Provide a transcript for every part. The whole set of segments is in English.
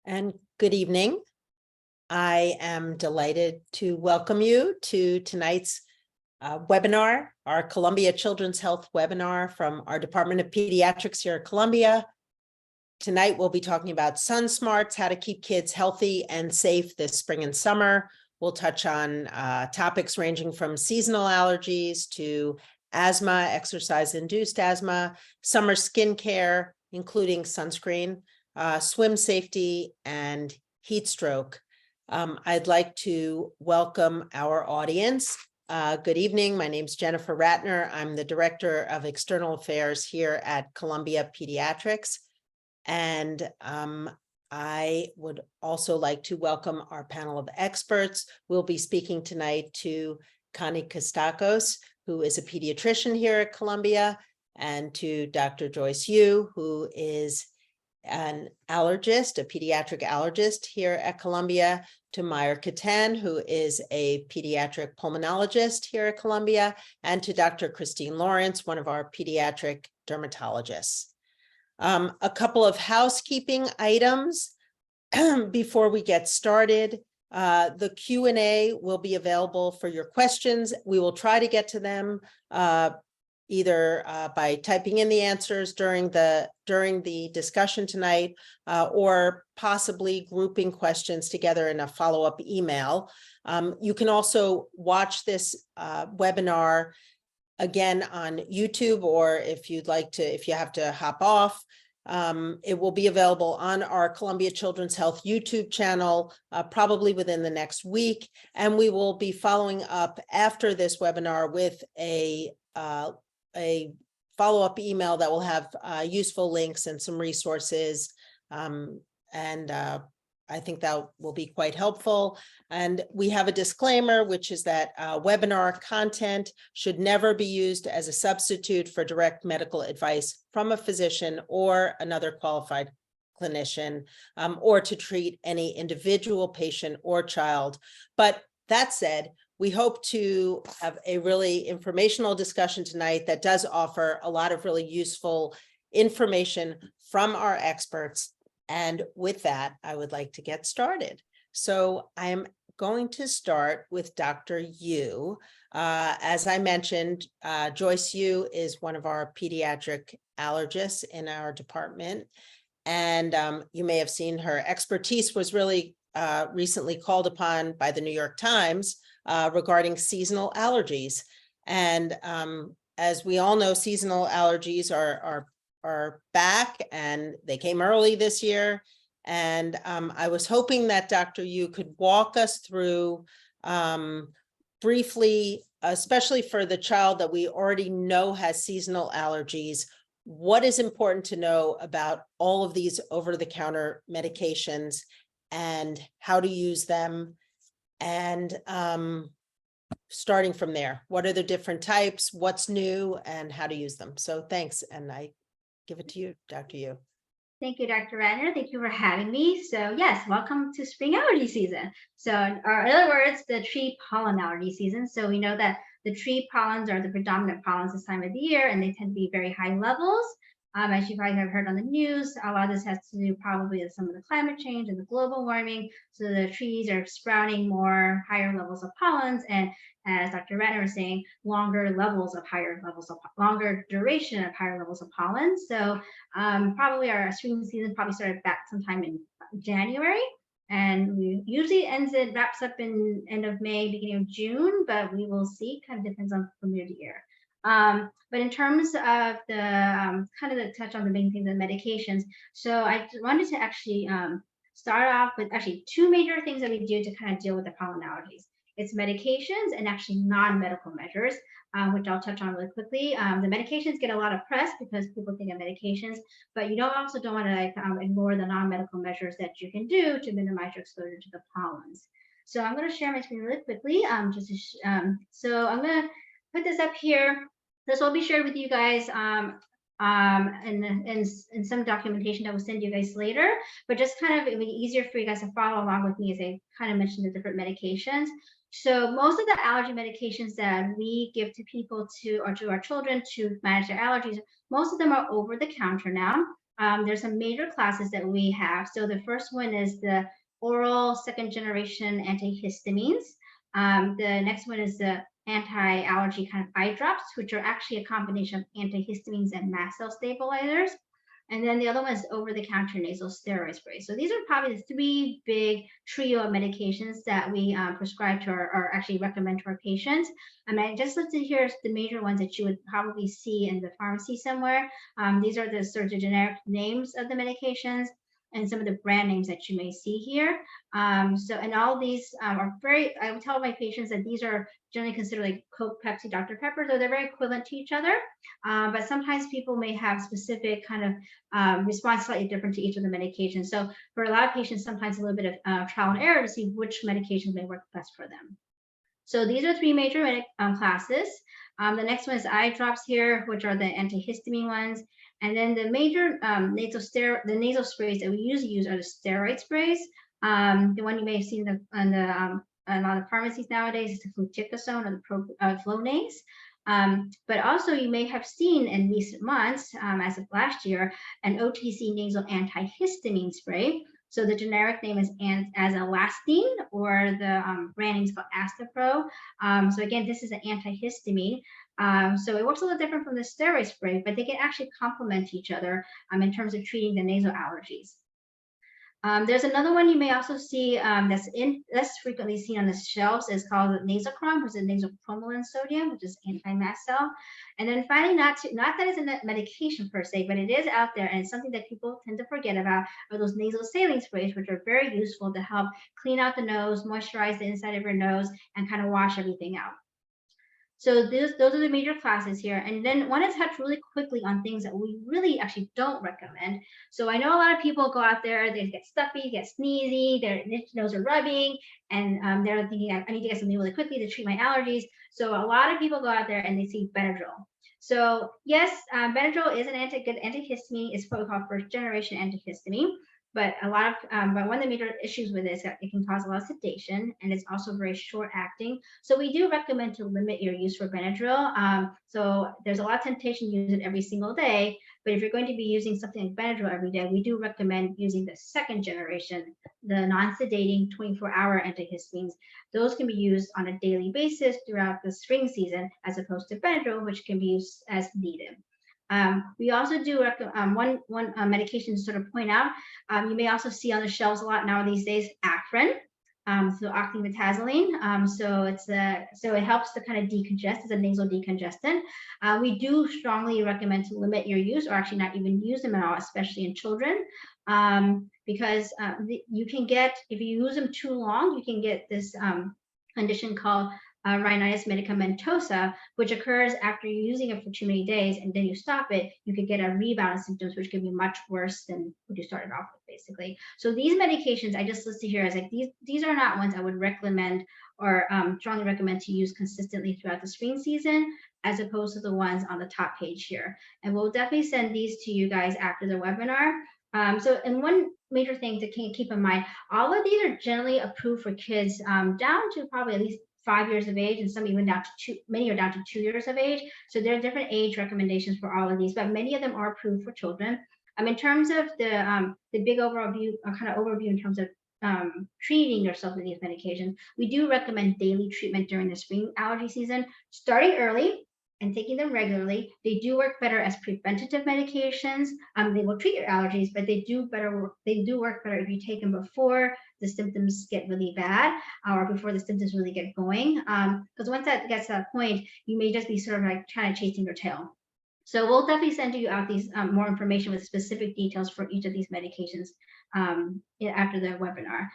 And good evening. I am delighted to welcome you to tonight's webinar, our Columbia Children's Health webinar from our Department of Pediatrics here at Columbia. Tonight, we'll be talking about sun smarts, how to keep kids healthy and safe this spring and summer. We'll touch on topics ranging from seasonal allergies to asthma, exercise-induced asthma, summer skincare, including sunscreen, swim safety, and heat stroke. I'd like to welcome our audience. Good evening. My name is Jennifer Ratner. I'm the Director of External Affairs here at Columbia Pediatrics. And I would also like to welcome our panel of experts. We'll be speaking tonight to Connie Kostacos, who is a pediatrician here at Columbia, and to Dr. Joyce Yu, who is an allergist, a pediatric allergist here at Columbia, to Meyer, Kattan, who is a pediatric pulmonologist here at Columbia, and to Dr. Christine Lawrence, one of our pediatric dermatologists. A couple of housekeeping items before we get started. The Q&A will be available for your questions. We will try to get to them either by typing in the answers during the discussion tonight, or possibly grouping questions together in a follow-up email. You can also watch this webinar again on YouTube, or if you'd like to, if you have to hop off, it will be available on our Columbia Children's Health YouTube channel, probably within the next week. And we will be following up after this webinar with a follow-up email that will have useful links and some resources. I think that will be quite helpful. And we have a disclaimer, which is that webinar content should never be used as a substitute for direct medical advice from a physician or another qualified clinician, or to treat any individual patient or child. But that said, we hope to have a really informational discussion tonight that does offer a lot of really useful information from our experts. And with that, I would like to get started. So I'm going to start with Dr. Yu. As I mentioned, Joyce Yu is one of our pediatric allergists in our department. And you may have seen her expertise was really recently called upon by the New York Times regarding seasonal allergies. And as we all know, seasonal allergies are back, and they came early this year. And I was hoping that Dr. Yu could walk us through briefly, especially for the child that we already know has seasonal allergies, what is important to know about all of these over-the-counter medications and how to use them. And starting from there, what are the different types, what's new, and how to use them? So thanks, and I give it to you, Dr. Yu. Thank you, Dr. Ratner. Thank you for having me. So yes, welcome to spring allergy season. So or in other words, the tree pollen allergy season. So we know that the tree pollens are the predominant pollens this time of the year, and they tend to be very high levels. As you probably have heard on the news, a lot of this has to do probably with some of the climate change and the global warming. So the trees are sprouting more higher levels of pollens, and as Dr. Ratner was saying, longer duration of higher levels of pollen. So probably our spring season probably started back sometime in January, and we usually wraps up in end of May, beginning of June, but we will see, kind of depends on from year to year. But in terms of the kind of the touch on the main things, the medications. So I wanted to actually start off with actually two major things that we do to kind of deal with the pollen allergies. It's medications and actually non-medical measures, which I'll touch on really quickly. The medications get a lot of press because people think of medications, but you also don't want to ignore the non-medical measures that you can do to minimize your exposure to the pollens. So I'm going to share my screen really quickly. So I'm going to put this up here. This will be shared with you guys in some documentation that we'll send you guys later, but just kind of it'll be easier for you guys to follow along with me as I kind of mention the different medications. So most of the allergy medications that we give to people or to our children to manage their allergies, most of them are over the counter now. there's some major classes that we have. So the first one is the oral second generation antihistamines. The next one is the anti-allergy kind of eye drops, which are actually a combination of antihistamines and mast cell stabilizers. And then the other one is over-the-counter nasal steroid spray. So these are probably the three big trio of medications that we prescribe to or actually recommend to our patients. And I just listed here the major ones that you would probably see in the pharmacy somewhere. These are the sort of generic names of the medications and some of the brand names that you may see here. And all of these are I would tell my patients that these are generally considered like Coke, Pepsi, Dr. Pepper, so they're very equivalent to each other. But sometimes people may have specific kind of response slightly different to each of the medications. So for a lot of patients, sometimes a little bit of trial and error to see which medications may work best for them. So these are three major classes. The next one is eye drops here, which are the antihistamine ones. And then the major nasal sprays that we usually use are the steroid sprays. The one you may have seen in a lot of pharmacies nowadays is the fluticasone or the Flonase. But also you may have seen in recent months, as of last year, an OTC nasal antihistamine spray. So the generic name is azalastine, or the brand name is called Astapro. So again, this is an antihistamine. So it works a little different from the steroid spray, but they can actually complement each other in terms of treating the nasal allergies. There's another one you may also see that's less frequently seen on the shelves. It's called nasocrom, which is nasal cromolyn sodium, which is anti-mast cell. And then finally, not that it's a medication per se, but it is out there, and it's something that people tend to forget about, are those nasal saline sprays, which are very useful to help clean out the nose, moisturize the inside of your nose, and kind of wash everything out. So those are the major classes here. And then I want to touch really quickly on things that we really actually don't recommend. So I know a lot of people go out there, they get stuffy, get sneezy, their nose are rubbing, and they're thinking, I need to get something really quickly to treat my allergies. So a lot of people go out there and they see Benadryl. So yes, Benadryl is an good antihistamine. It's what we call first generation antihistamine. But but one of the major issues with it is that it can cause a lot of sedation, and it's also very short acting. So we do recommend to limit your use for Benadryl. So there's a lot of temptation to use it every single day. But if you're going to be using something like Benadryl every day, we do recommend using the second generation, the non-sedating 24-hour antihistamines. Those can be used on a daily basis throughout the spring season, as opposed to Benadryl, which can be used as needed. We also do one medication to sort of point out. You may also see on the shelves a lot now these days Afrin, so oxymetazoline. So it helps to kind of decongest. It's a nasal decongestant. We do strongly recommend to limit your use, or actually not even use them at all, especially in children, because you can get, if you use them too long, you can get this condition called rhinitis medicamentosa, which occurs after you're using it for too many days, and then you stop it, you could get a rebound of symptoms, which can be much worse than what you started off with, basically. So these medications I just listed here as like these are not ones I would recommend or strongly recommend to use consistently throughout the spring season, as opposed to the ones on the top page here. And we'll definitely send these to you guys after the webinar. And one major thing to keep in mind, all of these are generally approved for kids down to probably at least 5 years of age, and some even down to many are down to 2 years of age. So there are different age recommendations for all of these, but many of them are approved for children. In terms of the big overall view, kind of overview in terms of treating yourself with these medications, we do recommend daily treatment during the spring allergy season, starting early and taking them regularly. They do work better as preventative medications. They will treat your allergies, but they do work better if you take them before the symptoms get really bad, or before the symptoms really get going. Because once that gets to that point, you may just be sort of like kind of chasing your tail. So we'll definitely send you out these more information with specific details for each of these medications after the webinar.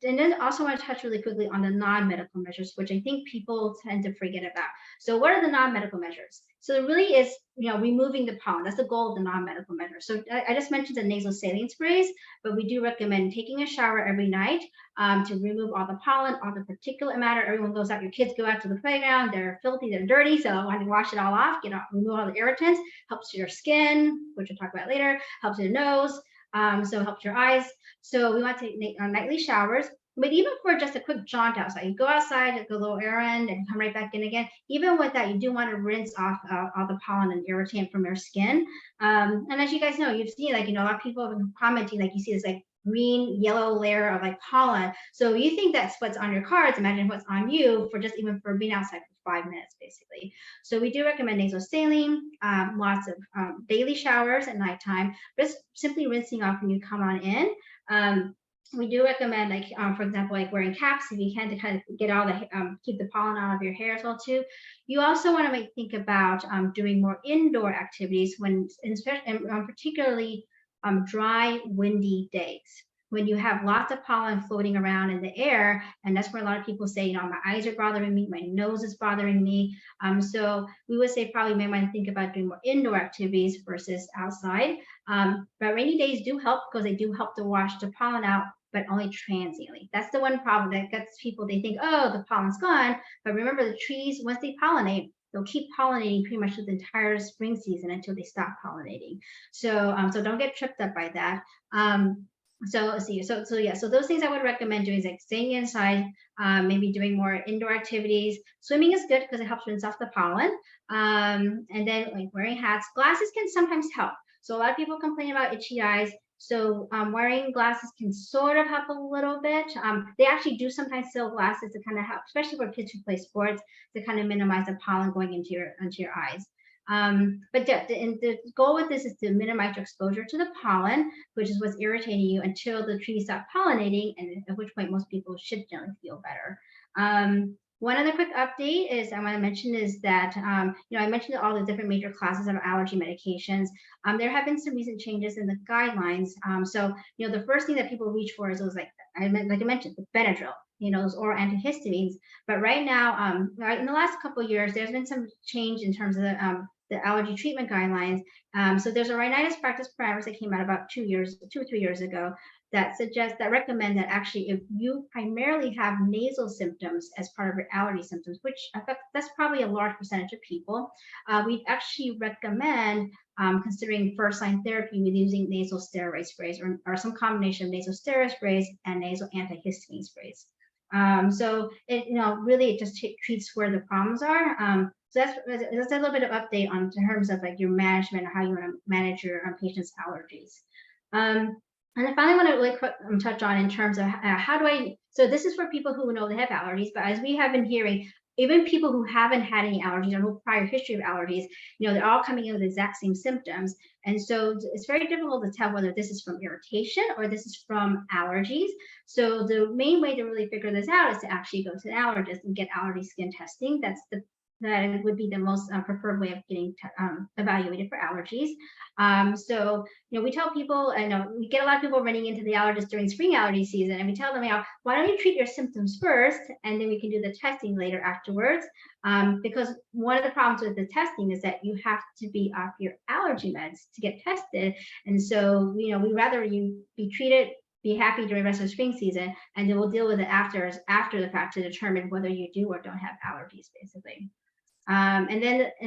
And then also want to touch really quickly on the non-medical measures, which I think people tend to forget about. So what are the non-medical measures? So it really is, removing the pollen. That's the goal of the non-medical measures. So I just mentioned the nasal saline sprays, but we do recommend taking a shower every night to remove all the pollen, all the particulate matter. Everyone goes out, your kids go out to the playground, they're filthy, they're dirty. So when you wash it all off, remove all the irritants, helps your skin, which we'll talk about later, helps your nose. So it helps your eyes. So we want to take nightly showers. But even for just a quick jaunt outside, you go outside, go a little errand, and come right back in again. Even with that, you do want to rinse off all the pollen and irritant from your skin. And as you guys know, you've seen, like, a lot of people have been commenting, like, you see this like green yellow layer of like pollen. So you think that's what's on your cards. Imagine what's on you for just even for being outside for 5 minutes, basically. So we do recommend nasal saline, lots of daily showers at nighttime, just simply rinsing off when you come on in. We do recommend, like, for example, like wearing caps if you can, to kind of get all the keep the pollen out of your hair as well too. You also want to think about doing more indoor activities when, especially, particularly dry, windy days, when you have lots of pollen floating around in the air. And that's where a lot of people say, my eyes are bothering me, my nose is bothering me. So we would say probably may want to think about doing more indoor activities versus outside. But rainy days do help because they do help to wash the pollen out, but only transiently. That's the one problem that gets people, they think, oh, the pollen's gone. But remember, the trees, once they pollinate, they'll keep pollinating pretty much through the entire spring season until they stop pollinating. So so don't get tripped up by that. So let's see. So those things I would recommend doing is like staying inside, maybe doing more indoor activities. Swimming is good because it helps rinse off the pollen. And then like wearing hats. Glasses can sometimes help. So a lot of people complain about itchy eyes. So wearing glasses can sort of help a little bit. They actually do sometimes sell glasses to kind of help, especially for kids who play sports, to kind of minimize the pollen going into your eyes. But the goal with this is to minimize your exposure to the pollen, which is what's irritating you, until the trees stop pollinating, and at which point most people should generally feel better. One other quick update is I want to mention is that, I mentioned all the different major classes of allergy medications. There have been some recent changes in the guidelines. So, the first thing that people reach for is those, like I mentioned, the Benadryl, those oral antihistamines. But right now, in the last couple of years, there's been some change in terms of the allergy treatment guidelines. So there's a rhinitis practice parameters that came out about 2 or 3 years ago that recommend that actually if you primarily have nasal symptoms as part of your allergy symptoms, which that's probably a large percentage of people, we actually recommend considering first line therapy with using nasal steroid sprays or some combination of nasal steroid sprays and nasal antihistamine sprays. So it really it just treats where the problems are. So that's a little bit of update on terms of like your management or how you want to manage your patients' allergies. And then finally, I want to really quick touch on in terms of so this is for people who know they have allergies, but as we have been hearing, even people who haven't had any allergies or no prior history of allergies, they're all coming in with the exact same symptoms. And so it's very difficult to tell whether this is from irritation or this is from allergies. So the main way to really figure this out is to actually go to an allergist and get allergy skin testing. That would be the most preferred way of getting evaluated for allergies. So, we tell people, we get a lot of people running into the allergist during spring allergy season, and we tell them, why don't you treat your symptoms first, and then we can do the testing later afterwards. Because one of the problems with the testing is that you have to be off your allergy meds to get tested. And so, we'd rather you be treated, be happy during the rest of the spring season, and then we'll deal with it after the fact to determine whether you do or don't have allergies, basically. And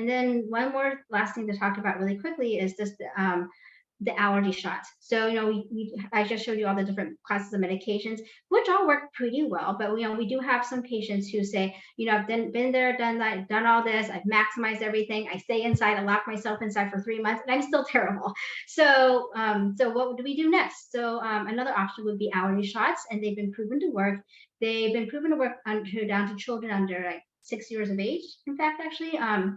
then one more last thing to talk about really quickly is just the allergy shots. So, I just showed you all the different classes of medications, which all work pretty well. But, we do have some patients who say, I've been there, done that, done all this. I've maximized everything. I stay inside. I lock myself inside for 3 months, and I'm still terrible. So, what do we do next? So, another option would be allergy shots, and they've been proven to work. They've been proven to work down to children under like 6 years of age, in fact, actually,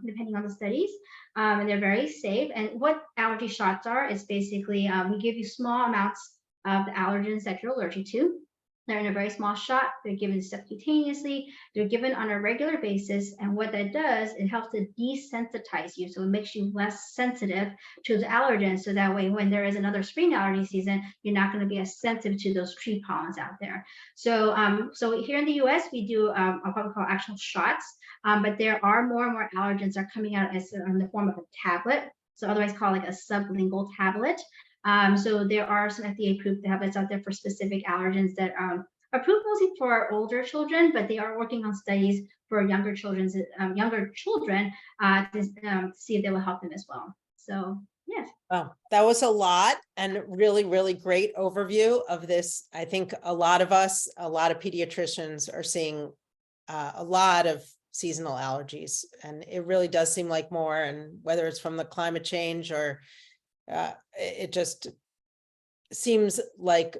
depending on the studies, and they're very safe. And what allergy shots are is basically we give you small amounts of the allergens that you're allergic to. They're in a very small shot. They're given subcutaneously. They're given on a regular basis. And what that does, it helps to desensitize you. So it makes you less sensitive to the allergens. So that way, when there is another spring allergy season, you're not going to be as sensitive to those tree pollens out there. So, so here in the US, we do what we call actual shots. But there are more and more allergens are coming out as in the form of a tablet. So otherwise called like a sublingual tablet. So there are some FDA-approved tablets out there for specific allergens that are approved mostly for older children, but they are working on studies for younger children to see if they will help them as well. So yes. Oh, that was a lot and really, really great overview of this. I think a lot of us, a lot of pediatricians are seeing a lot of seasonal allergies, and it really does seem like more. And whether it's from the climate change or it just seems like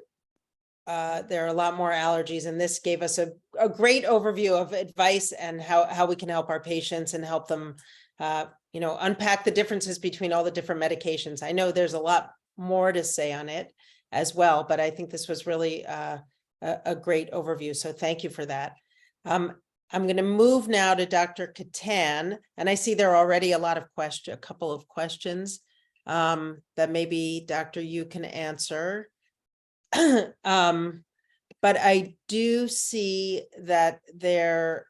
there are a lot more allergies, and this gave us a great overview of advice and how we can help our patients and help them unpack the differences between all the different medications. I know there's a lot more to say on it as well, but I think this was really a great overview. So thank you for that. I'm going to move now to Dr. Kattan, and I see there are already a couple of questions that maybe Doctor, you can answer. But I do see that there,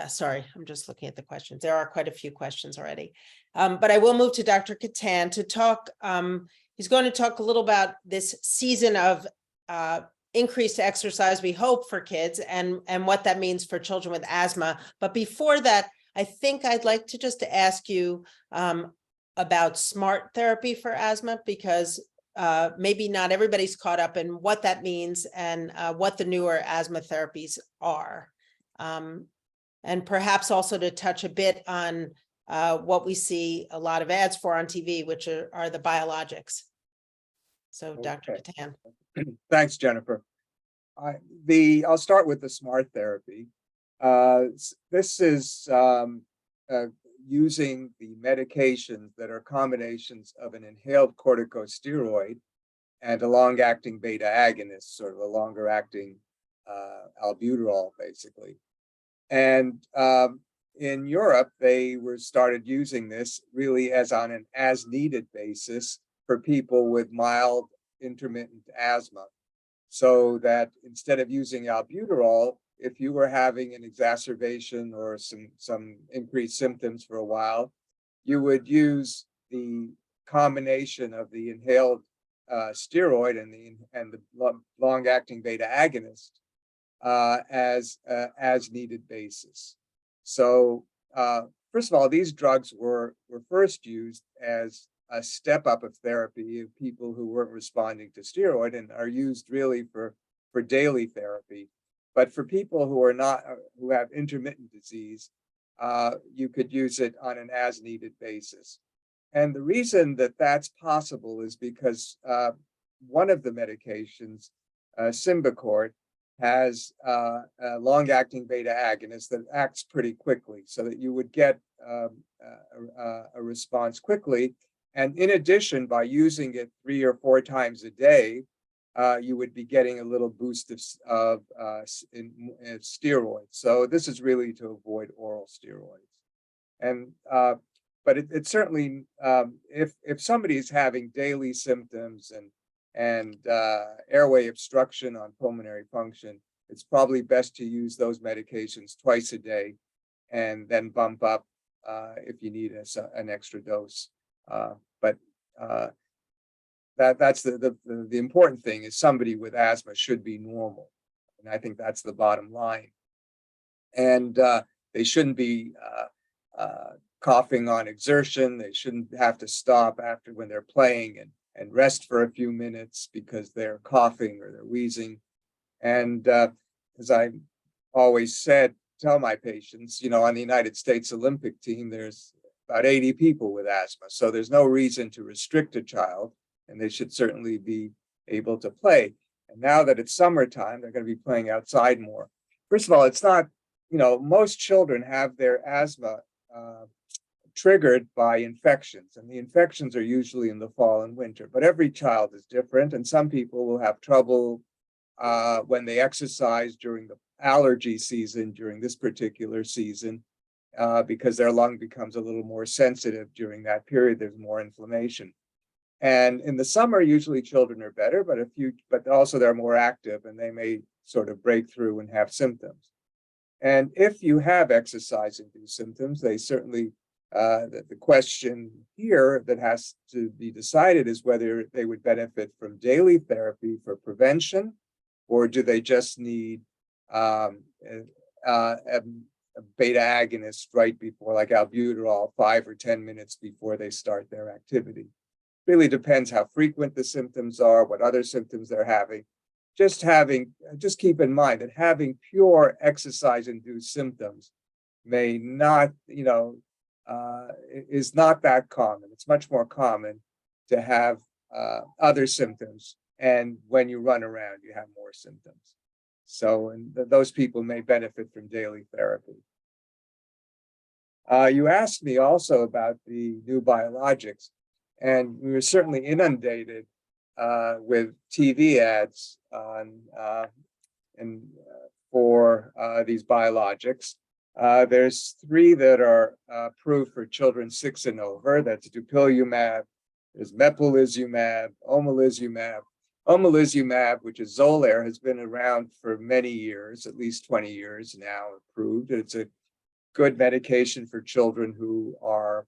sorry, I'm just looking at the questions. There are quite a few questions already. But I will move to Dr. Kattan to talk. He's going to talk a little about this season of increased exercise, we hope, for kids and what that means for children with asthma. But before that, I think I'd like to just ask you about smart therapy for asthma, because maybe not everybody's caught up in what that means and what the newer asthma therapies are. And perhaps also to touch a bit on what we see a lot of ads for on TV, which are the biologics. So Dr. Kattan. Thanks, Jennifer. I'll start with the smart therapy. This is using the medications that are combinations of an inhaled corticosteroid and a long-acting beta agonist, sort of a longer-acting albuterol, basically. And in Europe, they started using this really on an as-needed basis for people with mild intermittent asthma, so that instead of using albuterol, if you were having an exacerbation or some increased symptoms for a while, you would use the combination of the inhaled steroid and the long-acting beta agonist as needed basis. So first of all, these drugs were first used as a step up of therapy of people who weren't responding to steroid, and are used really for daily therapy. But for people who have intermittent disease, you could use it on an as-needed basis. And the reason that that's possible is because one of the medications, Symbicort, has a long-acting beta agonist that acts pretty quickly, so that you would get a response quickly. And in addition, by using it 3 or 4 times a day, you would be getting a little boost of steroids. So this is really to avoid oral steroids. And but it certainly, if somebody is having daily symptoms and airway obstruction on pulmonary function, it's probably best to use those medications twice a day, and then bump up if you need an extra dose. But that's the important thing is somebody with asthma should be normal, and I think that's the bottom line. And they shouldn't be coughing on exertion. They shouldn't have to stop after when they're playing and rest for a few minutes because they're coughing or they're wheezing. And as I always tell my patients, on the United States Olympic team, there's about 80 people with asthma. So there's no reason to restrict a child, and they should certainly be able to play. And now that it's summertime, they're going to be playing outside more. First of all, it's not, most children have their asthma triggered by infections, and the infections are usually in the fall and winter, but every child is different, and some people will have trouble when they exercise during the allergy season, during this particular season, because their lung becomes a little more sensitive during that period. There's more inflammation. And in the summer, usually children are better, but also they're more active, and they may sort of break through and have symptoms. And if you have exercise-induced symptoms, they certainly, the question here that has to be decided is whether they would benefit from daily therapy for prevention, or do they just need beta agonist right before, like albuterol, 5 or 10 minutes before they start their activity. Really depends how frequent the symptoms are, what other symptoms they're having. Just keep in mind that having pure exercise-induced symptoms may not, is not that common. It's much more common to have other symptoms, and when you run around, you have more symptoms. So, and those people may benefit from daily therapy. You asked me also about the new biologics, and we were certainly inundated with TV ads for these biologics. There's 3 that are approved for children 6 and over. That's dupilumab, there's mepolizumab, omalizumab. Omalizumab, which is Xolair, has been around for many years, at least 20 years now, approved. It's a good medication for children who are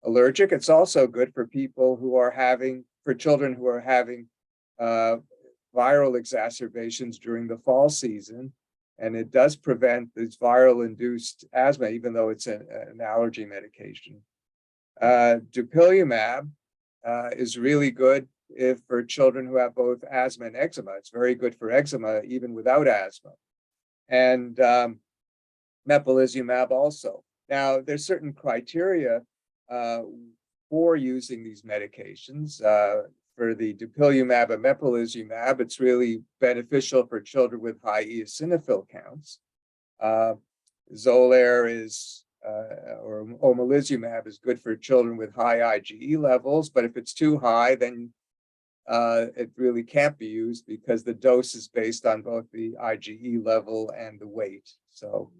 allergic. It's also good for children who are having viral exacerbations during the fall season. And it does prevent this viral-induced asthma, even though it's an allergy medication. Dupilumab is really good for children who have both asthma and eczema. It's very good for eczema, even without asthma. And mepolizumab also. Now, there's certain criteria for using these medications. For the dupilumab and mepolizumab, it's really beneficial for children with high eosinophil counts. Xolair or omalizumab is good for children with high IgE levels, but if it's too high, then it really can't be used because the dose is based on both the IgE level and the weight. So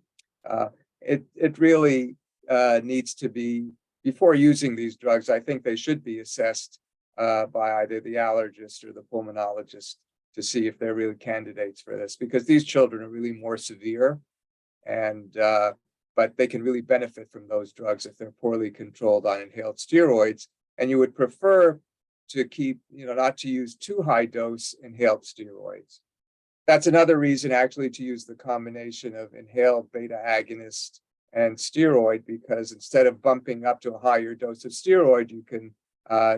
it really needs to be, before using these drugs, I think they should be assessed by either the allergist or the pulmonologist to see if they're really candidates for this, because these children are really more severe, and but they can really benefit from those drugs if they're poorly controlled on inhaled steroids. And you would prefer to keep, not to use too high dose inhaled steroids. That's another reason actually to use the combination of inhaled beta agonist and steroid, because instead of bumping up to a higher dose of steroid, you can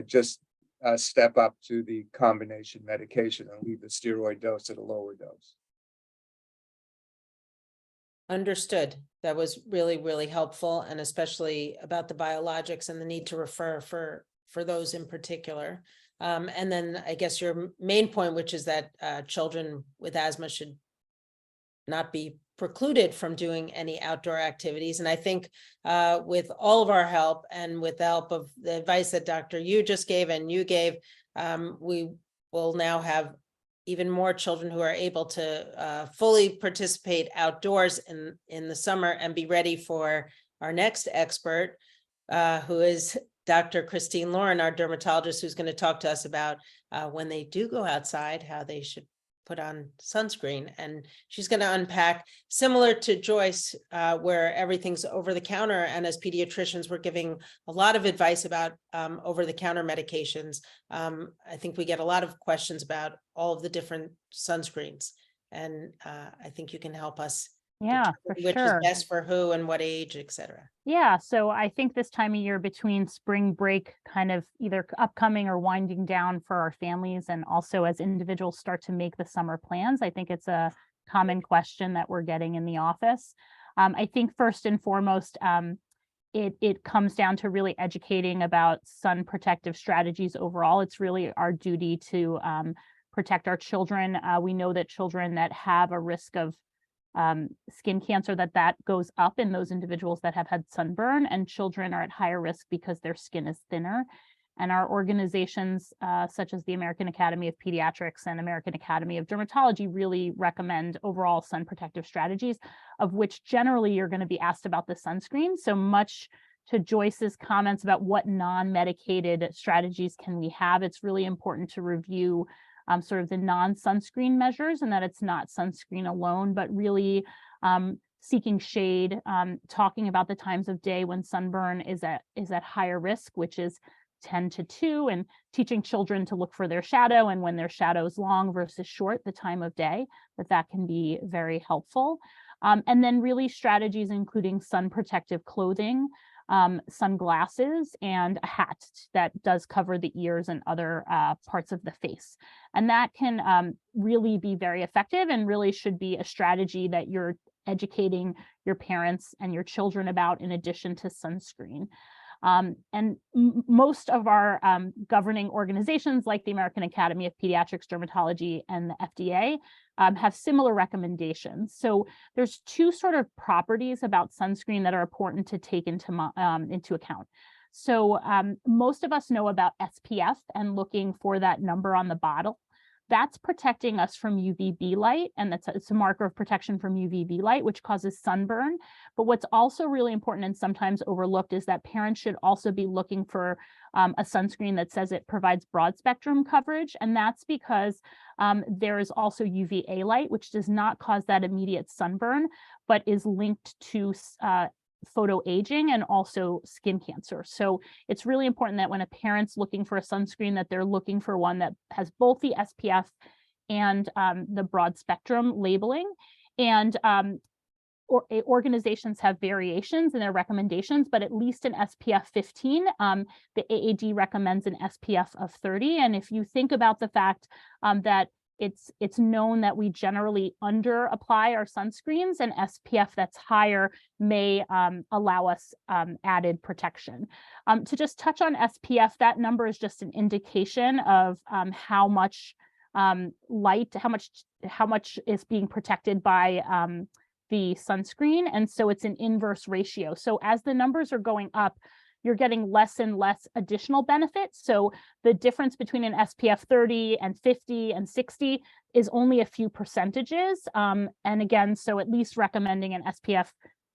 just step up to the combination medication and leave the steroid dose at a lower dose. Understood. That was really, really helpful, and especially about the biologics and the need to refer for those in particular. And then I guess your main point, which is that children with asthma should not be precluded from doing any outdoor activities. And I think with all of our help and with the help of the advice that Dr. Yu just gave and you gave, we will now have even more children who are able to fully participate outdoors in the summer and be ready for our next expert, who is Dr. Christine Lauren, our dermatologist, who's going to talk to us about when they do go outside, how they should put on sunscreen. And she's going to unpack, similar to Joyce, where everything's over the counter. And as pediatricians, we're giving a lot of advice about over the counter medications. I think we get a lot of questions about all of the different sunscreens. And I think you can help us. Yeah, for which sure. is best for who and what age, et cetera. Yeah, so I think this time of year between spring break kind of either upcoming or winding down for our families, and also as individuals start to make the summer plans, I think it's a common question that we're getting in the office. I think first and foremost, it comes down to really educating about sun protective strategies overall. It's really our duty to protect our children. We know that children that have a risk of skin cancer, that goes up in those individuals that have had sunburn, and children are at higher risk because their skin is thinner. And our organizations, such as the American Academy of Pediatrics and American Academy of Dermatology, really recommend overall sun protective strategies, of which generally you're going to be asked about the sunscreen. So much to Joyce's comments about what non-medicated strategies can we have, it's really important to review sort of the non-sunscreen measures, and that it's not sunscreen alone, but really seeking shade, talking about the times of day when sunburn is at higher risk, which is 10 to 2, and teaching children to look for their shadow, and when their shadow is long versus short, the time of day, that can be very helpful. And then really strategies including sun protective clothing, sunglasses, and a hat that does cover the ears and other parts of the face. And that can really be very effective and really should be a strategy that you're educating your parents and your children about in addition to sunscreen. And most of our governing organizations like the American Academy of Pediatrics, Dermatology, and the FDA have similar recommendations. So there's two sort of properties about sunscreen that are important to take into account. So most of us know about SPF and looking for that number on the bottle. That's protecting us from UVB light, and it's a marker of protection from UVB light, which causes sunburn. But what's also really important and sometimes overlooked is that parents should also be looking for a sunscreen that says it provides broad spectrum coverage, and that's because there is also UVA light, which does not cause that immediate sunburn, but is linked to photoaging and also skin cancer. So it's really important that when a parent's looking for a sunscreen, that they're looking for one that has both the SPF and the broad spectrum labeling. And organizations have variations in their recommendations, but at least an SPF 15, the AAD recommends an SPF of 30. And if you think about the fact that it's known that we generally under apply our sunscreens, and SPF that's higher may allow us added protection. To just touch on SPF, that number is just an indication of how much light, how much is being protected by the sunscreen. And so it's an inverse ratio. So as the numbers are going up, you're getting less and less additional benefits. So the difference between an SPF 30 and 50 and 60 is only a few percentages. And again, so at least recommending an SPF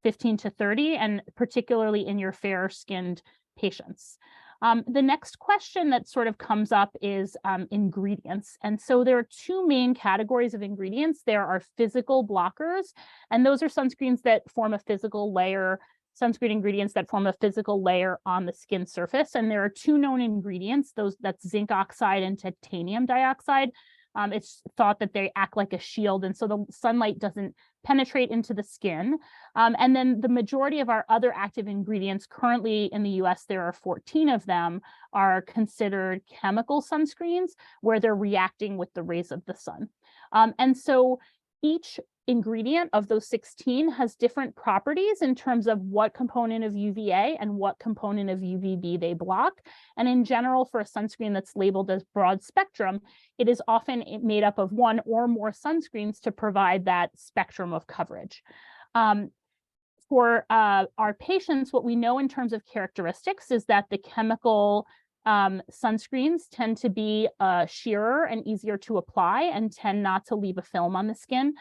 15 to 30, and particularly in your fair-skinned patients. The next question that sort of comes up is ingredients. And so there are two main categories of ingredients. There are physical blockers, and those are sunscreens that form a physical layer, sunscreen ingredients that form a physical layer on the skin surface. And there are two known ingredients, that's zinc oxide and titanium dioxide. It's thought that they act like a shield, and so the sunlight doesn't penetrate into the skin. And then the majority of our other active ingredients, currently in the US, there are 14 of them, are considered chemical sunscreens where they're reacting with the rays of the sun. And so each ingredient of those 16 has different properties in terms of what component of UVA and what component of UVB they block. And in general, for a sunscreen that's labeled as broad spectrum, it is often made up of one or more sunscreens to provide that spectrum of coverage. For our patients, what we know in terms of characteristics is that the chemical sunscreens tend to be sheerer and easier to apply and tend not to leave a film on the skin.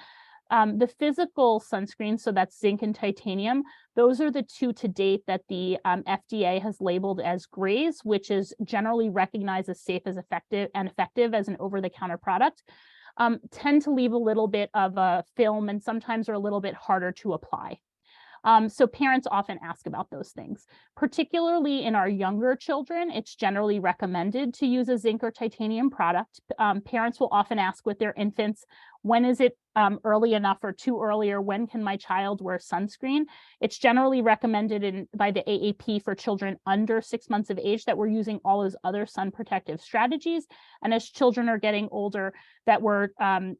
The physical sunscreen, so that's zinc and titanium, those are the two to date that the FDA has labeled as grays, which is generally recognized as safe as effective as an over-the-counter product, tend to leave a little bit of a film and sometimes are a little bit harder to apply. So parents often ask about those things. Particularly in our younger children, it's generally recommended to use a zinc or titanium product. Parents will often ask with their infants, when is it early enough or too early, or when can my child wear sunscreen? It's generally recommended by the AAP for children under 6 months of age that we're using all those other sun protective strategies. And as children are getting older, that we're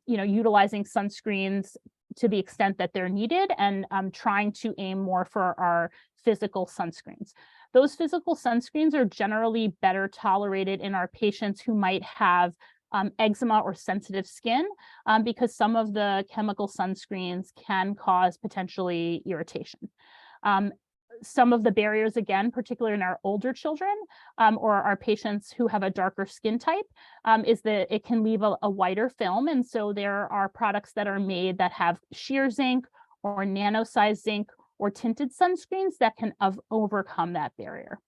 utilizing sunscreens to the extent that they're needed, and trying to aim more for our physical sunscreens. Those physical sunscreens are generally better tolerated in our patients who might have eczema or sensitive skin, because some of the chemical sunscreens can cause potentially irritation. Some of the barriers, again, particularly in our older children or our patients who have a darker skin type, is that it can leave a whiter film. And so there are products that are made that have sheer zinc or nano-sized zinc or tinted sunscreens that can overcome that barrier.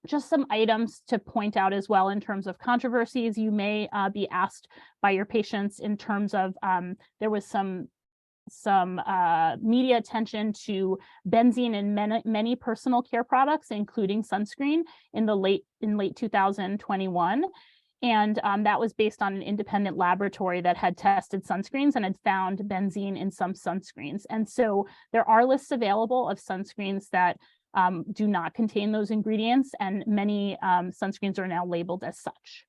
Just some items to point out as well in terms of controversies. You may be asked by your patients in terms of, there was some media attention to benzene in many personal care products, including sunscreen, in late 2021. And that was based on an independent laboratory that had tested sunscreens and had found benzene in some sunscreens. And so there are lists available of sunscreens that do not contain those ingredients, and many sunscreens are now labeled as such.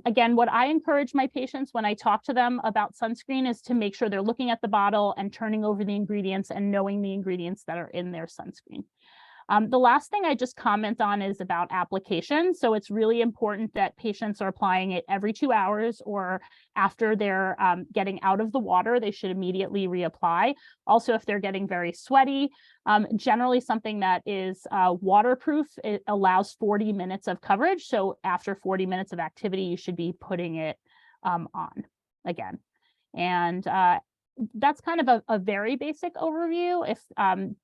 Again, what I encourage my patients when I talk to them about sunscreen is to make sure they're looking at the bottle and turning over the ingredients and knowing the ingredients that are in their sunscreen. The last thing I just comment on is about application. So it's really important that patients are applying it every 2 hours, or after they're getting out of the water, they should immediately reapply. Also, if they're getting very sweaty, generally something that is waterproof, it allows 40 minutes of coverage. So after 40 minutes of activity, you should be putting it on again. And that's kind of a very basic overview. If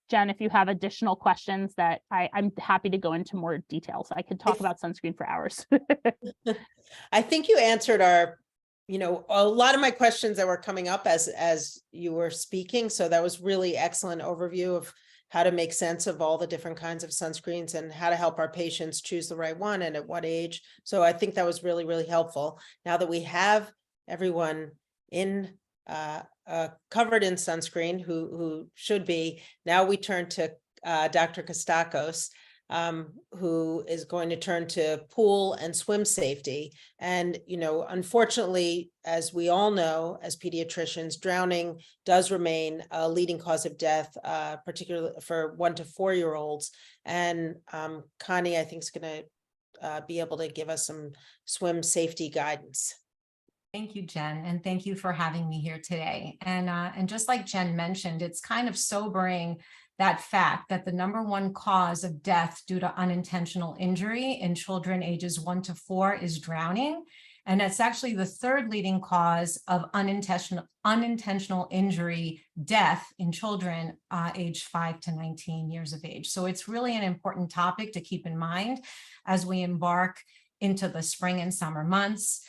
Jen, if you have additional questions, that I'm happy to go into more details. I could talk about sunscreen for hours. I think you answered our, a lot of my questions that were coming up as you were speaking. So that was really excellent overview of how to make sense of all the different kinds of sunscreens and how to help our patients choose the right one and at what age. So I think that was really, really helpful. Now that we have everyone in covered in sunscreen who should be, now we turn to Dr. Kostakos, who is going to turn to pool and swim safety. And, unfortunately, as we all know, as pediatricians, drowning does remain a leading cause of death, particularly for 1 to 4 year olds. And Connie, I think, is going to be able to give us some swim safety guidance. Thank you, Jen, and thank you for having me here today. And just like Jen mentioned, it's kind of sobering, that fact that the #1 cause of death due to unintentional injury in children ages 1 to 4 is drowning. And it's actually the 3rd leading cause of unintentional injury death in children aged 5 to 19 years of age. So it's really an important topic to keep in mind as we embark into the spring and summer months.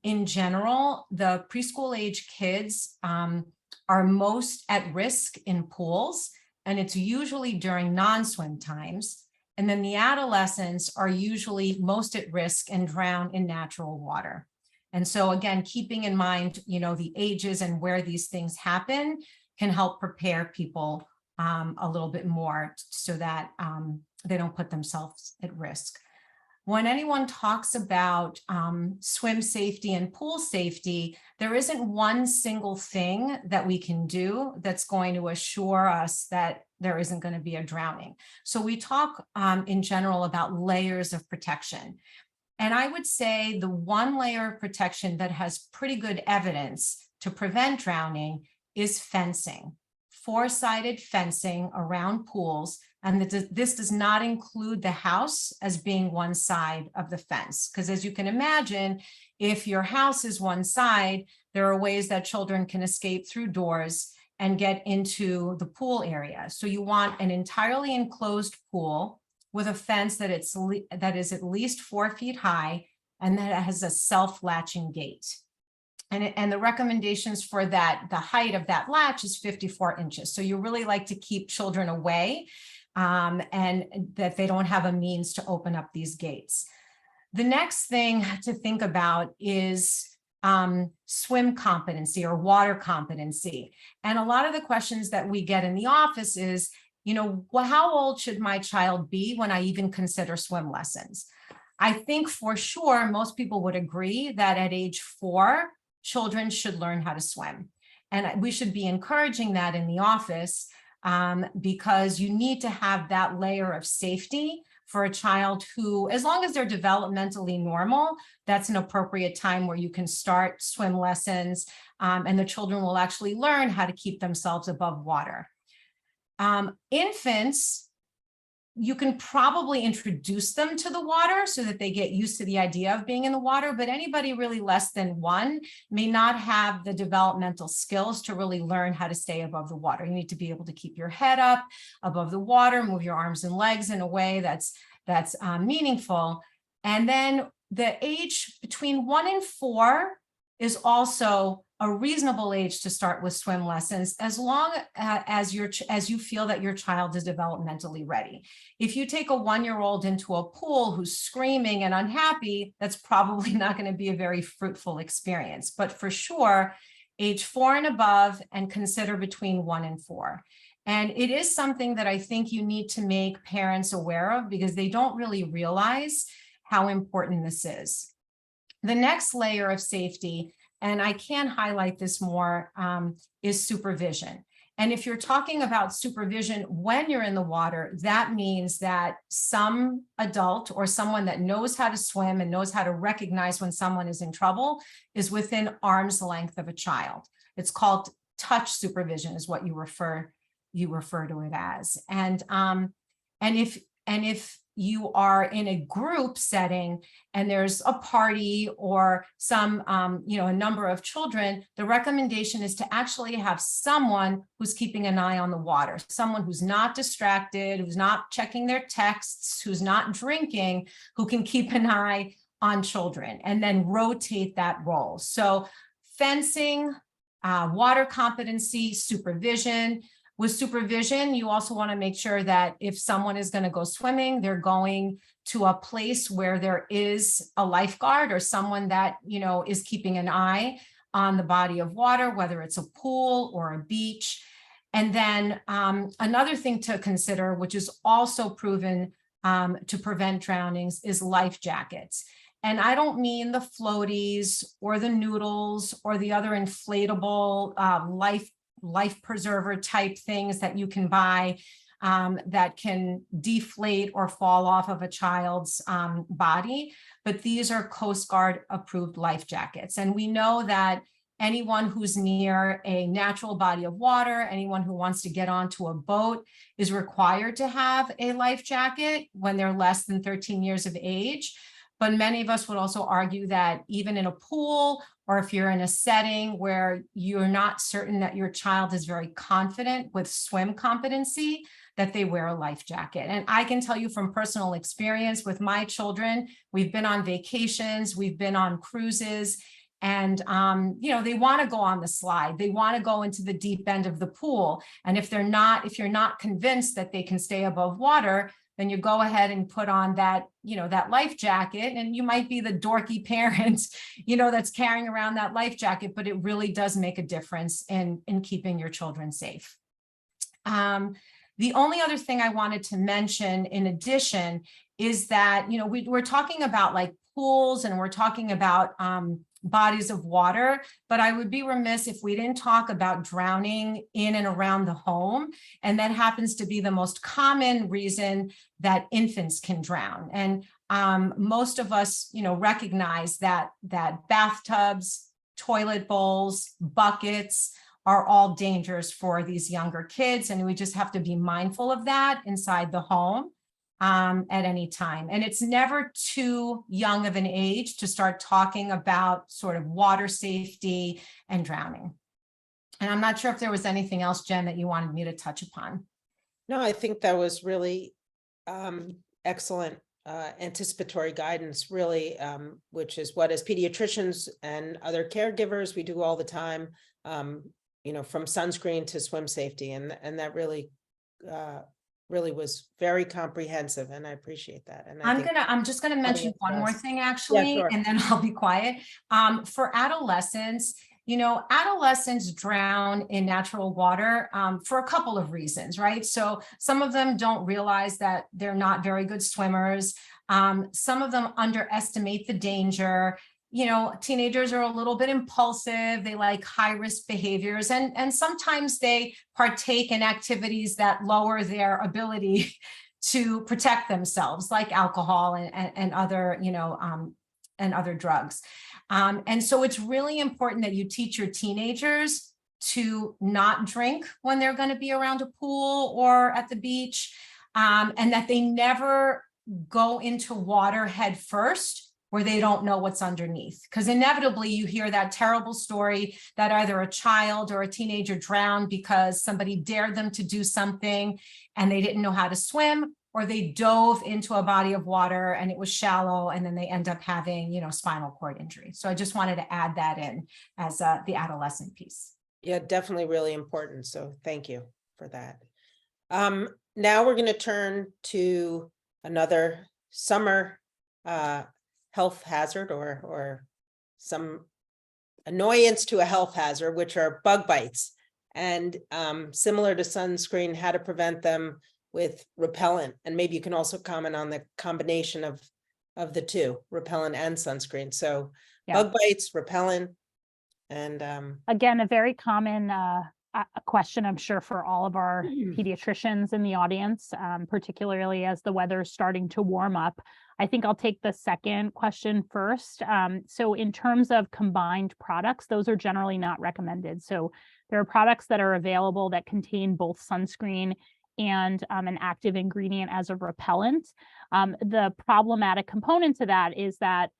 In general, the preschool age kids are most at risk in pools, and it's usually during non-swim times. And then the adolescents are usually most at risk and drown in natural water. And so again, keeping in mind, the ages and where these things happen can help prepare people a little bit more so that they don't put themselves at risk. When anyone talks about swim safety and pool safety, there isn't one single thing that we can do that's going to assure us that there isn't going to be a drowning. So we talk in general about layers of protection. And I would say the one layer of protection that has pretty good evidence to prevent drowning is fencing. 4-sided fencing around pools. And this does not include the house as being one side of the fence. Because as you can imagine, if your house is one side, there are ways that children can escape through doors and get into the pool area. So you want an entirely enclosed pool with a fence that is at least 4 feet high and that has a self-latching gate. And the recommendations for that, the height of that latch is 54 inches. So you really like to keep children away and that they don't have a means to open up these gates. The next thing to think about is swim competency or water competency. And a lot of the questions that we get in the office is, well, how old should my child be when I even consider swim lessons? I think for sure, most people would agree that at age 4, children should learn how to swim. And we should be encouraging that in the office because you need to have that layer of safety for a child who, as long as they're developmentally normal, that's an appropriate time where you can start swim lessons and the children will actually learn how to keep themselves above water. Infants, you can probably introduce them to the water so that they get used to the idea of being in the water, but anybody really less than 1 may not have the developmental skills to really learn how to stay above the water. You need to be able to keep your head up above the water, move your arms and legs in a way that's meaningful. And then the age between 1 and 4 is also a reasonable age to start with swim lessons, as long as you feel that your child is developmentally ready. If you take a 1-year-old into a pool who's screaming and unhappy, that's probably not going to be a very fruitful experience. But for sure, age 4 and above, and consider between 1 and 4. And it is something that I think you need to make parents aware of, because they don't really realize how important this is. The next layer of safety, and I can highlight this more, is supervision. And if you're talking about supervision when you're in the water, that means that some adult or someone that knows how to swim and knows how to recognize when someone is in trouble is within arm's length of a child. It's called touch supervision, is what you refer to it as. And if you are in a group setting and there's a party or some, a number of children, the recommendation is to actually have someone who's keeping an eye on the water, someone who's not distracted, who's not checking their texts, who's not drinking, who can keep an eye on children, and then rotate that role. So fencing, water competency, supervision. With supervision, you also want to make sure that if someone is going to go swimming, they're going to a place where there is a lifeguard or someone that, is keeping an eye on the body of water, whether it's a pool or a beach. And then another thing to consider, which is also proven to prevent drownings, is life jackets. And I don't mean the floaties or the noodles or the other inflatable life preserver type things that you can buy that can deflate or fall off of a child's body. But these are Coast Guard approved life jackets. And we know that anyone who's near a natural body of water, anyone who wants to get onto a boat, is required to have a life jacket when they're less than 13 years of age. But many of us would also argue that even in a pool, or if you're in a setting where you're not certain that your child is very confident with swim competency, that they wear a life jacket. And I can tell you from personal experience with my children, we've been on vacations, we've been on cruises, and they want to go on the slide. They want to go into the deep end of the pool. And if you're not convinced that they can stay above water, then you go ahead and put on that, that life jacket, and you might be the dorky parent, that's carrying around that life jacket, but it really does make a difference in keeping your children safe. The only other thing I wanted to mention in addition is that, we're talking about like pools and we're talking about bodies of water, but I would be remiss if we didn't talk about drowning in and around the home. And that happens to be the most common reason that infants can drown. And most of us, recognize that bathtubs, toilet bowls, buckets are all dangerous for these younger kids. And we just have to be mindful of that inside the home at any time. And it's never too young of an age to start talking about sort of water safety and drowning. And I'm not sure if there was anything else, Jen, that you wanted me to touch upon. No, I think that was really excellent anticipatory guidance, really, which is what as pediatricians and other caregivers we do all the time, from sunscreen to swim safety. And that really was very comprehensive, and I appreciate that. And I'm just gonna mention one more thing, actually, sure. And then I'll be quiet. For adolescents, adolescents drown in natural water for a couple of reasons, right? So some of them don't realize that they're not very good swimmers. Some of them underestimate the danger. Teenagers are a little bit impulsive. They like high-risk behaviors, and sometimes they partake in activities that lower their ability to protect themselves, like alcohol and other, and other drugs. And so it's really important that you teach your teenagers to not drink when they're going to be around a pool or at the beach, and that they never go into water head first where they don't know what's underneath. Because inevitably you hear that terrible story that either a child or a teenager drowned because somebody dared them to do something and they didn't know how to swim, or they dove into a body of water and it was shallow, and then they end up having, you know, spinal cord injury. So I just wanted to add that in as the adolescent piece. Yeah, definitely really important. So thank you for that. Now we're going to turn to another summer health hazard or some annoyance to a health hazard, which are bug bites. And similar to sunscreen, how to prevent them with repellent. And maybe you can also comment on the combination of the two, repellent and sunscreen. So Yeah. bug bites, repellent, and Again, a very common a question, I'm sure, for all of our pediatricians in the audience, particularly as the weather's starting to warm up. I think I'll take the second question first. So in terms of combined products, those are generally not recommended. So there are products that are available that contain both sunscreen and an active ingredient as a repellent. The problematic component to that is that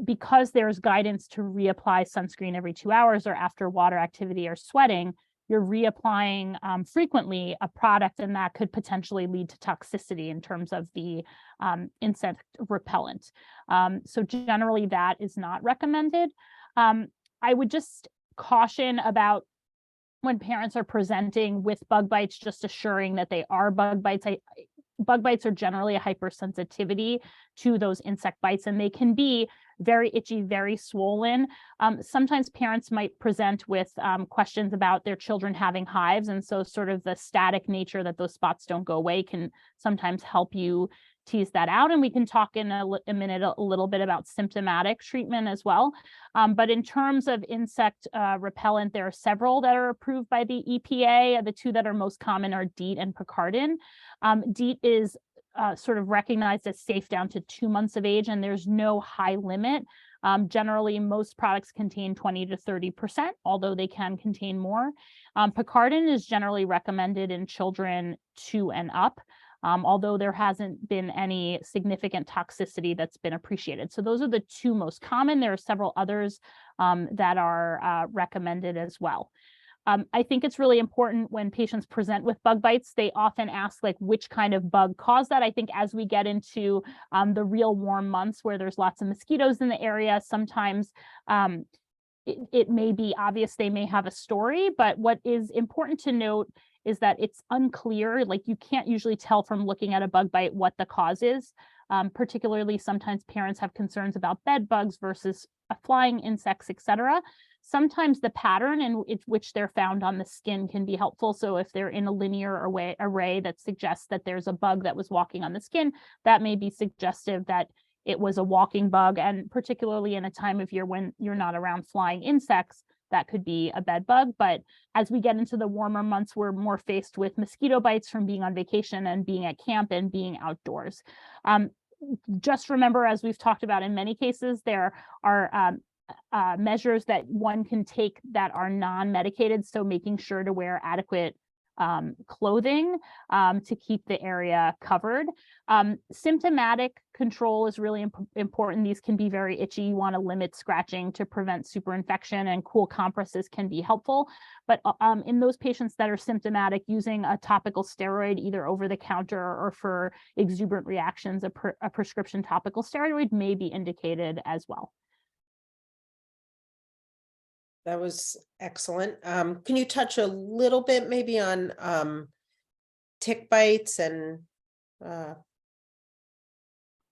because there's guidance to reapply sunscreen every 2 hours or after water activity or sweating, you're reapplying frequently a product, and that could potentially lead to toxicity in terms of the insect repellent. So generally that is not recommended. I would just caution about when parents are presenting with bug bites, just assuring that they are bug bites. Bug bites are generally a hypersensitivity to those insect bites, and they can be very itchy, very swollen. Sometimes parents might present with questions about their children having hives, and so sort of the static nature that those spots don't go away can sometimes help you tease that out. And we can talk in a minute a little bit about symptomatic treatment as well. But in terms of insect repellent, there are several that are approved by the EPA. The two that are most common are DEET and Picardin. DEET is sort of recognized as safe down to 2 months of age, and there's no high limit. Generally, most products contain 20 to 30%, although they can contain more. Picardin is generally recommended in children 2 and up, although there hasn't been any significant toxicity that's been appreciated. So those are the two most common. There are several others that are recommended as well. I think it's really important when patients present with bug bites, they often ask like which kind of bug caused that. I think as we get into the real warm months where there's lots of mosquitoes in the area, sometimes it may be obvious they may have a story, but what is important to note is that it's unclear. Like you can't usually tell from looking at a bug bite what the cause is. Particularly sometimes parents have concerns about bed bugs versus flying insects, etc. Sometimes the pattern in which they're found on the skin can be helpful. So if they're in a linear array that suggests that there's a bug that was walking on the skin, that may be suggestive that it was a walking bug. And particularly in a time of year when you're not around flying insects, that could be a bed bug. But as we get into the warmer months, we're more faced with mosquito bites from being on vacation and being at camp and being outdoors. Just remember, as we've talked about in many cases, there are measures that one can take that are non-medicated. So making sure to wear adequate clothing to keep the area covered. Symptomatic control is really important. These can be very itchy. You want to limit scratching to prevent superinfection, and cool compresses can be helpful. But in those patients that are symptomatic, using a topical steroid either over the counter or for exuberant reactions, a prescription topical steroid may be indicated as well. that was excellent. Can you touch a little bit maybe on tick bites and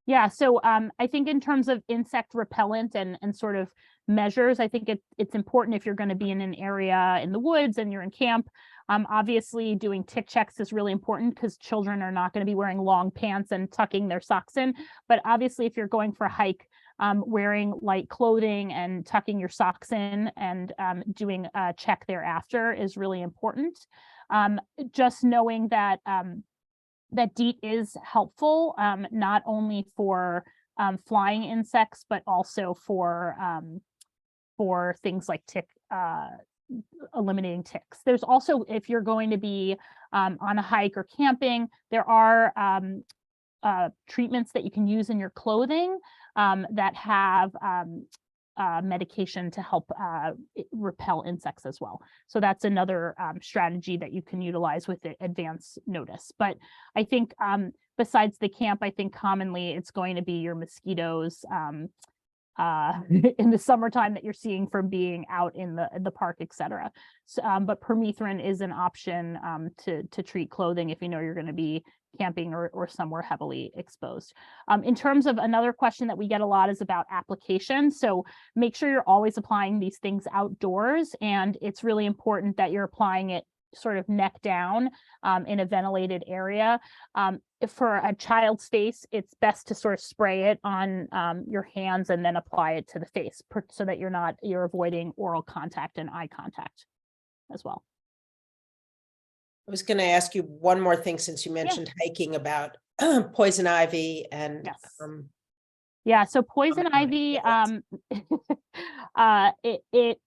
Yeah, so I think in terms of insect repellent and sort of measures, I think it's important if you're going to be in an area in the woods and you're in camp. Obviously, doing tick checks is really important because children are not going to be wearing long pants and tucking their socks in. But obviously, if you're going for a hike, wearing light clothing and tucking your socks in and doing a check thereafter is really important. Just knowing that that DEET is helpful, not only for flying insects, but also for things like eliminating ticks. There's also, if you're going to be on a hike or camping, there are treatments that you can use in your clothing that have medication to help repel insects as well. So that's another strategy that you can utilize with the advance notice. But I think besides the camp, I think commonly it's going to be your mosquitoes in the summertime that you're seeing from being out in the park, etc. So, but permethrin is an option to treat clothing if you know you're going to be camping or somewhere heavily exposed. In terms of another question that we get a lot is about application. So make sure you're always applying these things outdoors, and it's really important that you're applying it sort of neck down in a ventilated area. For a child's face, it's best to sort of spray it on your hands and then apply it to the face so that you're avoiding oral contact and eye contact as well. I was going to ask you one more thing since you mentioned hiking about poison ivy and yeah, so poison ivy, it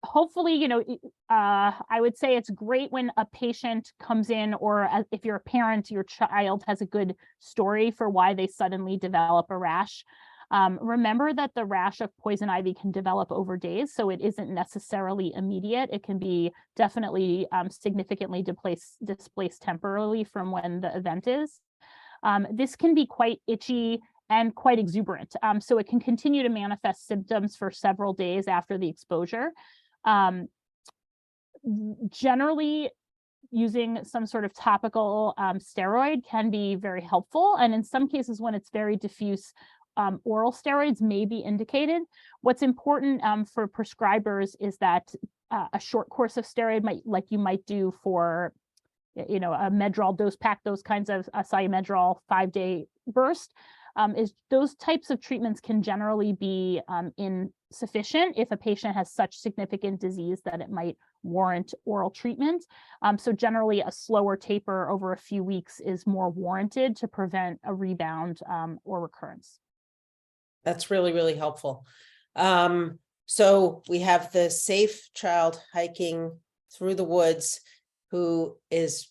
hopefully, you know, I would say it's great when a patient comes in, or if you're a parent, your child has a good story for why they suddenly develop a rash. Remember that the rash of poison ivy can develop over days, so it isn't necessarily immediate. It can be definitely significantly displaced temporarily from when the event is. This can be quite itchy and quite exuberant, so it can continue to manifest symptoms for several days after the exposure. Generally, using some sort of topical steroid can be very helpful, and in some cases when it's very diffuse, oral steroids may be indicated. What's important for prescribers is that a short course of steroid like you might do for, you know, a Medrol dose pack, those kinds of Salumedrol 5-day burst, is those types of treatments can generally be insufficient if a patient has such significant disease that it might warrant oral treatment. So generally a slower taper over a few weeks is more warranted to prevent a rebound or recurrence. That's really, really helpful. So we have the safe child hiking through the woods who is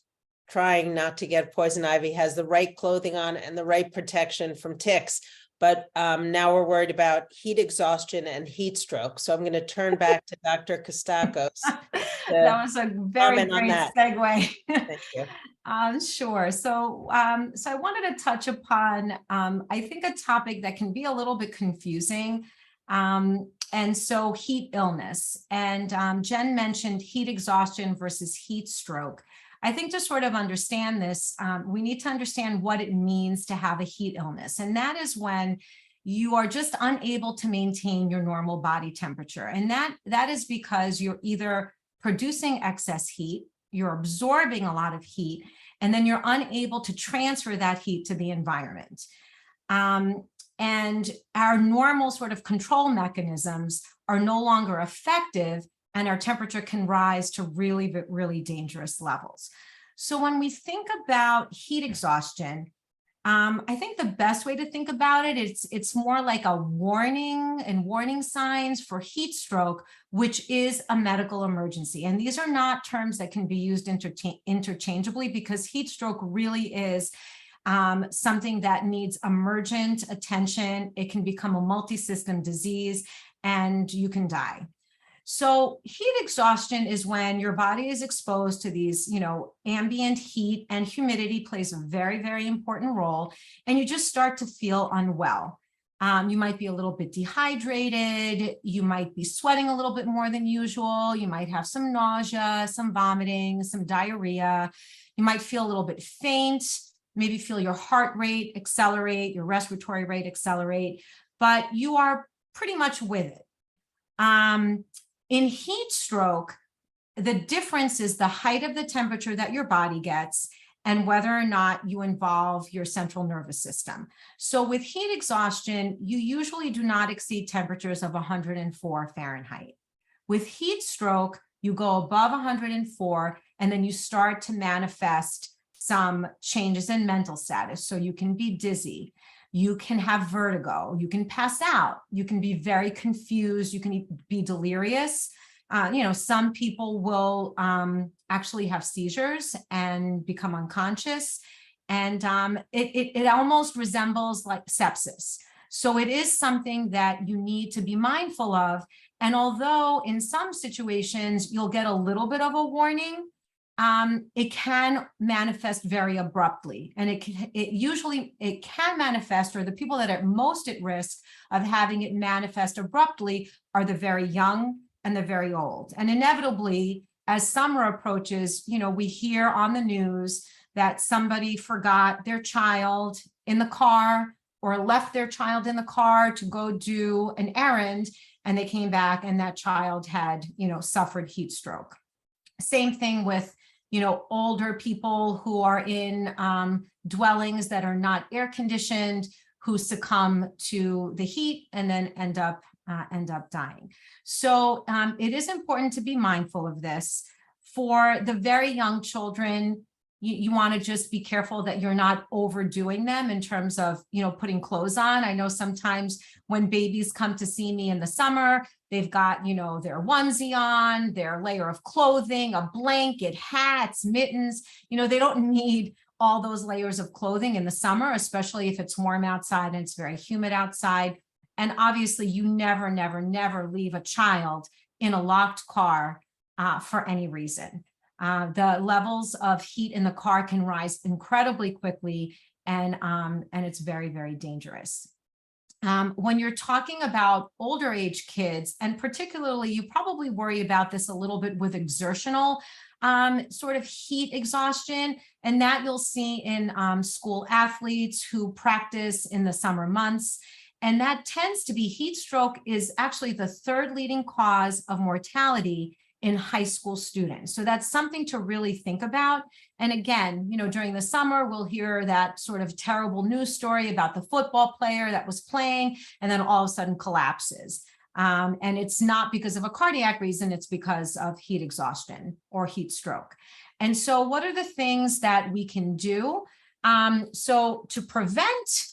trying not to get poison ivy, has the right clothing on and the right protection from ticks. But now we're worried about heat exhaustion and heat stroke. So I'm going to turn back to Dr. Kostacos. That was a very great segue. Thank you. Sure. So I wanted to touch upon, I think, a topic that can be a little bit confusing. And so heat illness. And Jen mentioned heat exhaustion versus heat stroke. I think to sort of understand this, we need to understand what it means to have a heat illness. And that is when you are just unable to maintain your normal body temperature. And that is because you're either producing excess heat, you're absorbing a lot of heat, and then you're unable to transfer that heat to the environment. And our normal sort of control mechanisms are no longer effective, and our temperature can rise to really, really dangerous levels. So when we think about heat exhaustion, I think the best way to think about it, it's more like a warning and warning signs for heat stroke, which is a medical emergency. And these are not terms that can be used interchangeably, because heat stroke really is something that needs emergent attention. It can become a multi-system disease and you can die. So heat exhaustion is when your body is exposed to these, you know, ambient heat, and humidity plays a very, very important role. And you just start to feel unwell. You might be a little bit dehydrated. You might be sweating a little bit more than usual. You might have some nausea, some vomiting, some diarrhea. You might feel a little bit faint, maybe feel your heart rate accelerate, your respiratory rate accelerate, but you are pretty much with it. In heat stroke, the difference is the height of the temperature that your body gets and whether or not you involve your central nervous system. So with heat exhaustion, you usually do not exceed temperatures of 104 Fahrenheit. With heat stroke, you go above 104, and then you start to manifest some changes in mental status. So you can be dizzy. You can have vertigo, you can pass out, you can be very confused, you can be delirious. You know, some people will actually have seizures and become unconscious. And it almost resembles like sepsis. So it is something that you need to be mindful of. And although in some situations you'll get a little bit of a warning, it can manifest very abruptly, and it can manifest, or the people that are most at risk of having it manifest abruptly are the very young and the very old. And inevitably, as summer approaches, we hear on the news that somebody forgot their child in the car or left their child in the car to go do an errand, and they came back and that child had, suffered heat stroke. Same thing with, older people who are in dwellings that are not air conditioned, who succumb to the heat and then end up dying. So it is important to be mindful of this. For the very young children, you want to just be careful that you're not overdoing them in terms of, putting clothes on. I know sometimes when babies come to see me in the summer, they've got, their onesie on, their layer of clothing, a blanket, hats, mittens. They don't need all those layers of clothing in the summer, especially if it's warm outside and it's very humid outside. And obviously you never, never, never leave a child in a locked car for any reason. The levels of heat in the car can rise incredibly quickly, and it's very, very dangerous. When you're talking about older age kids, and particularly you probably worry about this a little bit with exertional sort of heat exhaustion, and that you'll see in school athletes who practice in the summer months. And that tends to be, heat stroke is actually the third leading cause of mortality in high school students. So that's something to really think about. And again, during the summer, we'll hear that sort of terrible news story about the football player that was playing and then all of a sudden collapses. And it's not because of a cardiac reason, it's because of heat exhaustion or heat stroke. And so what are the things that we can do? So to prevent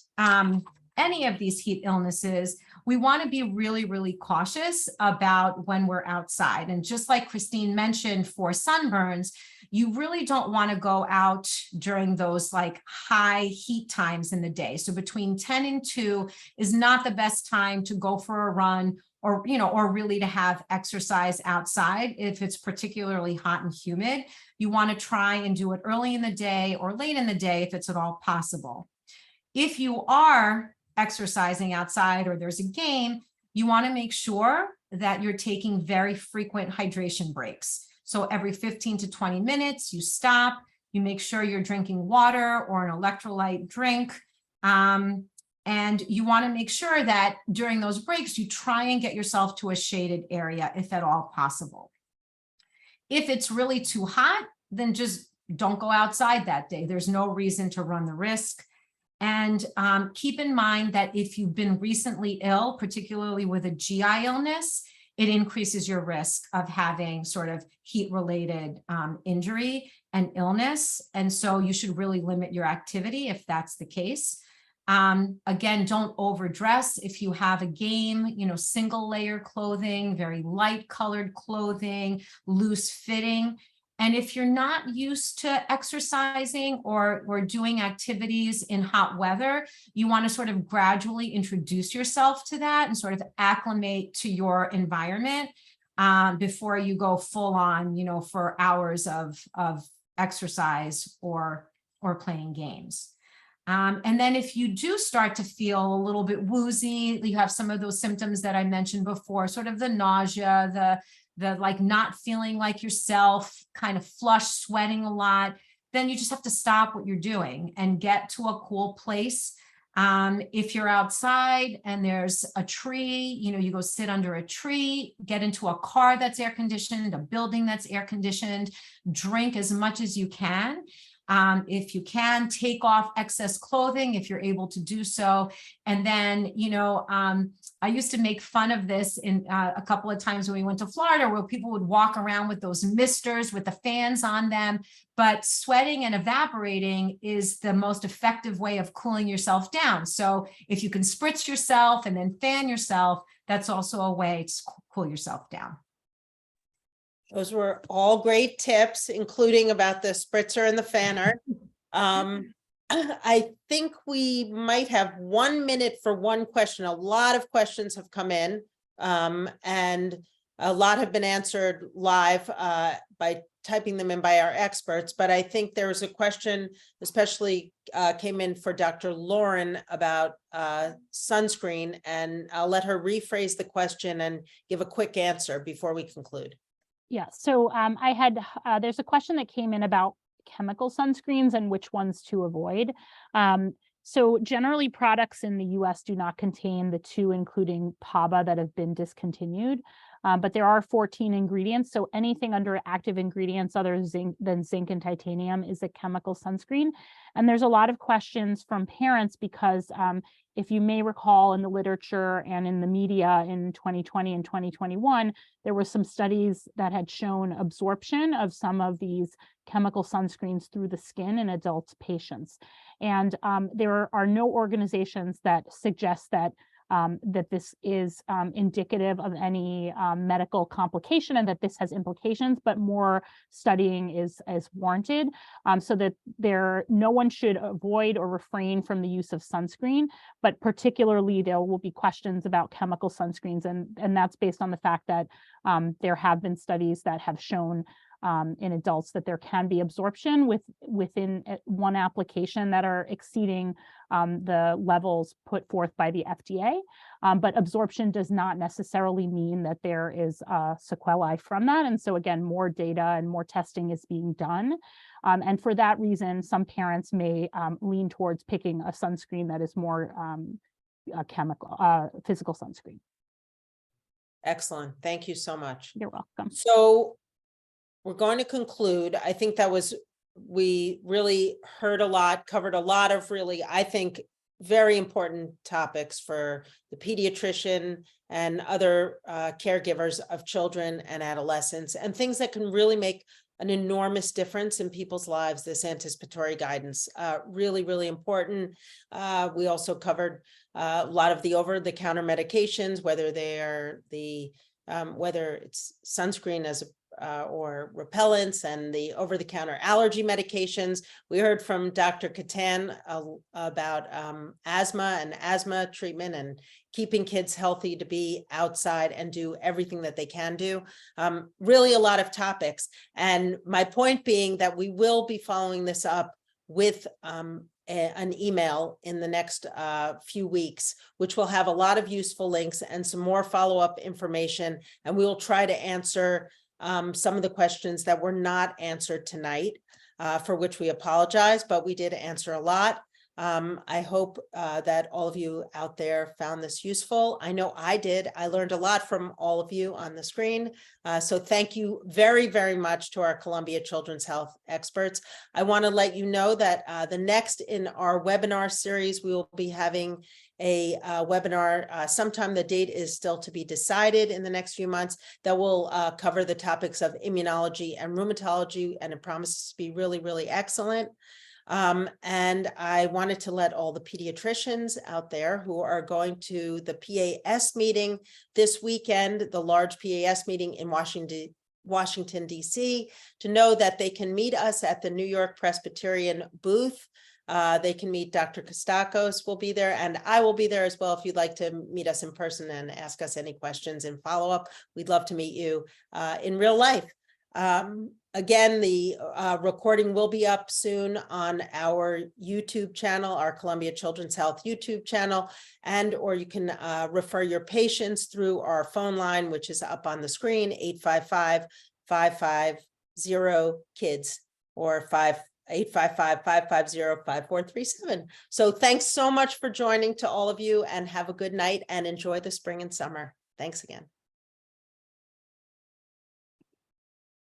any of these heat illnesses, we want to be really, really cautious about when we're outside. And just like Christine mentioned, for sunburns, you really don't want to go out during those like high heat times in the day. So between 10 and 2 is not the best time to go for a run or, or really to have exercise outside. If it's particularly hot and humid, you want to try and do it early in the day or late in the day if it's at all possible. If you are exercising outside or there's a game, you want to make sure that you're taking very frequent hydration breaks. So every 15 to 20 minutes, you stop, you make sure you're drinking water or an electrolyte drink. And you want to make sure that during those breaks, you try and get yourself to a shaded area if at all possible. If it's really too hot, then just don't go outside that day. There's no reason to run the risk. And keep in mind that if you've been recently ill, particularly with a GI illness, it increases your risk of having sort of heat-related injury and illness. And so you should really limit your activity if that's the case. Again, don't overdress. If you have a game, single layer clothing, very light colored clothing, loose fitting. And if you're not used to exercising or doing activities in hot weather, you want to sort of gradually introduce yourself to that and sort of acclimate to your environment before you go full on, for hours of exercise or playing games. And then if you do start to feel a little bit woozy, you have some of those symptoms that I mentioned before, sort of the nausea, the like not feeling like yourself, kind of flush, sweating a lot, then you just have to stop what you're doing and get to a cool place. If you're outside and there's a tree, you go sit under a tree, get into a car that's air conditioned, a building that's air conditioned, drink as much as you can. If you can, take off excess clothing if you're able to do so. And then, I used to make fun of this in a couple of times when we went to Florida, where people would walk around with those misters with the fans on them. But sweating and evaporating is the most effective way of cooling yourself down. So if you can spritz yourself and then fan yourself, that's also a way to cool yourself down. Those were all great tips, including about the spritzer and the fanner. I think we might have 1 minute for one question. A lot of questions have come in, and a lot have been answered live by typing them in by our experts. But I think there was a question, especially came in for Dr. Lauren about sunscreen, and I'll let her rephrase the question and give a quick answer before we conclude. Yeah, so I had, there's a question that came in about chemical sunscreens and which ones to avoid. So generally products in the US do not contain the 2, including PABA, that have been discontinued. But there are 14 ingredients. So anything under active ingredients other than zinc and titanium is a chemical sunscreen. And there's a lot of questions from parents because if you may recall in the literature and in the media in 2020 and 2021, there were some studies that had shown absorption of some of these chemical sunscreens through the skin in adult patients. And there are no organizations that suggest that that this is indicative of any medical complication and that this has implications, but more studying is warranted so that no one should avoid or refrain from the use of sunscreen, but particularly there will be questions about chemical sunscreens, and that's based on the fact that there have been studies that have shown in adults that there can be absorption within one application that are exceeding the levels put forth by the FDA. But absorption does not necessarily mean that there is sequelae from that. And so again, more data and more testing is being done. And for that reason, some parents may lean towards picking a sunscreen that is more physical sunscreen. Excellent. Thank you so much. You're welcome. So we're going to conclude. I think we really heard a lot, covered a lot of really, I think, very important topics for the pediatrician and other caregivers of children and adolescents, and things that can really make an enormous difference in people's lives. This anticipatory guidance, really, really important. We also covered a lot of the over-the-counter medications, whether they are whether it's sunscreen as or repellents and the over-the-counter allergy medications. We heard from Dr. Kattan about asthma and asthma treatment and keeping kids healthy to be outside and do everything that they can do. Really a lot of topics. And my point being that we will be following this up with an email in the next few weeks, which will have a lot of useful links and some more follow-up information. And we will try to answer some of the questions that were not answered tonight, for which we apologize, but we did answer a lot. I hope that all of you out there found this useful. I know I did. I learned a lot from all of you on the screen. So thank you very, very much to our Columbia Children's Health experts. I want to let you know that the next in our webinar series, we will be having a webinar sometime. The date is still to be decided in the next few months, that will cover the topics of immunology and rheumatology, and it promises to be really, really excellent. And I wanted to let all the pediatricians out there who are going to the PAS meeting this weekend, the large PAS meeting in Washington, D.C., to know that they can meet us at the New York Presbyterian booth. They can meet Dr. Kostacos will be there, and I will be there as well. If you'd like to meet us in person and ask us any questions and follow up, we'd love to meet you in real life. Again, the recording will be up soon on our YouTube channel, our Columbia Children's Health YouTube channel, or you can refer your patients through our phone line, which is up on the screen, 855-550-KIDS or 855-550-5437. So thanks so much for joining to all of you, and have a good night and enjoy the spring and summer. Thanks again.